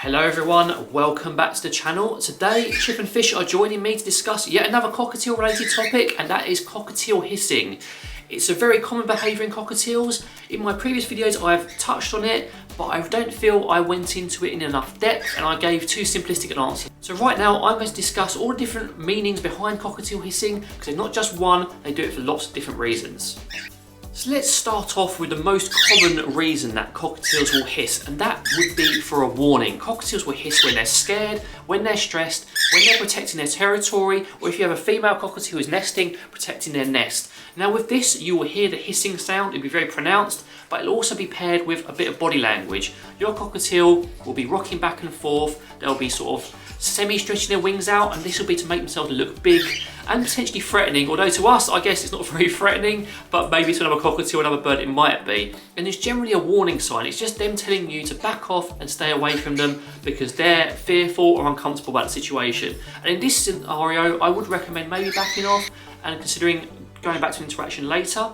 Hello everyone, welcome back to the channel. Today, Chip and Fish are joining me to discuss yet another cockatiel related topic, and that is cockatiel hissing. It's a very common behaviour in cockatiels. In my previous videos I've touched on it, but I don't feel I went into it in enough depth and I gave too simplistic an answer. So right now I'm going to discuss all the different meanings behind cockatiel hissing, because they're not just one, they do it for lots of different reasons. So let's start off with the most common reason that cockatiels will hiss, and that would be for a warning. Cockatiels will hiss when they're scared, when they're stressed, when they're protecting their territory, or if you have a female cockatiel who's nesting, protecting their nest. Now with this, you will hear the hissing sound, it'll be very pronounced, but it'll also be paired with a bit of body language. Your cockatiel will be rocking back and forth, they'll be sort of semi-stretching their wings out, and this will be to make themselves look big and potentially threatening, although to us I guess it's not very threatening, but maybe to another cockatiel, another bird it might be. And it's generally a warning sign, it's just them telling you to back off and stay away from them because they're fearful or uncomfortable about the situation. And in this scenario I would recommend maybe backing off and considering going back to interaction later,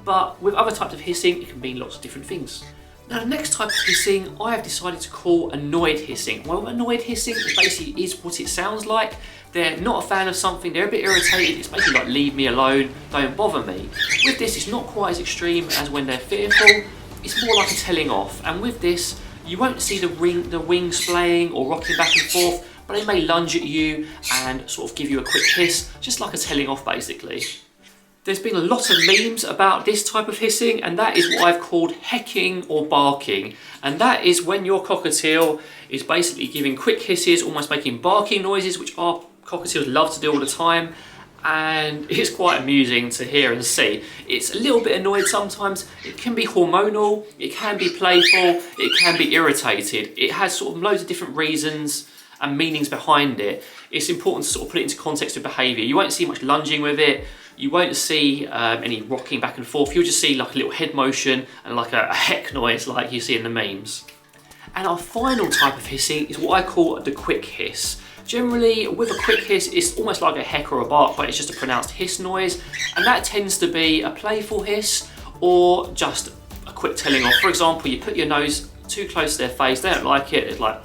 but with other types of hissing it can mean lots of different things. Now the next type of hissing I have decided to call annoyed hissing. Well, annoyed hissing basically is what it sounds like. They're not a fan of something, they're a bit irritated, it's basically like leave me alone, don't bother me. With this it's not quite as extreme as when they're fearful, it's more like a telling off, and with this you won't see the wings flaying or rocking back and forth, but they may lunge at you and sort of give you a quick hiss, just like a telling off basically. There's been a lot of memes about this type of hissing, and that is what I've called hecking or barking. And that is when your cockatiel is basically giving quick hisses, almost making barking noises, which our cockatiels love to do all the time. And it's quite amusing to hear and see. It's a little bit annoyed sometimes, it can be hormonal, it can be playful, it can be irritated. It has sort of loads of different reasons and meanings behind it. It's important to sort of put it into context of behaviour. You won't see much lunging with it, you won't see any rocking back and forth, you'll just see like a little head motion and like a heck noise like you see in the memes. And our final type of hissing is what I call the quick hiss. Generally, with a quick hiss, it's almost like a heck or a bark, but it's just a pronounced hiss noise, and that tends to be a playful hiss or just a quick telling off. For example, you put your nose too close to their face, they don't like it, it's like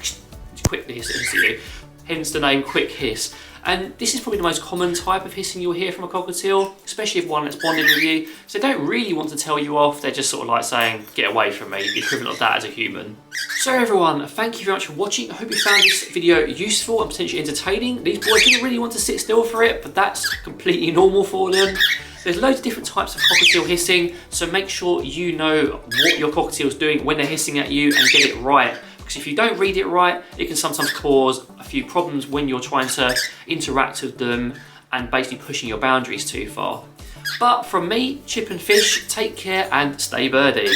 quickly hiss into you, hence the name quick hiss. And this is probably the most common type of hissing you'll hear from a cockatiel, especially if one that's bonded with you. So they don't really want to tell you off, they're just sort of like saying, get away from me, the equivalent of that as a human. So everyone, thank you very much for watching. I hope you found this video useful and potentially entertaining. These boys didn't really want to sit still for it, but that's completely normal for them. There's loads of different types of cockatiel hissing, so make sure you know what your cockatiel's doing when they're hissing at you and get it right. Because if you don't read it right, it can sometimes cause a few problems when you're trying to interact with them and basically pushing your boundaries too far. But from me, Chip and Fish, take care and stay birdie.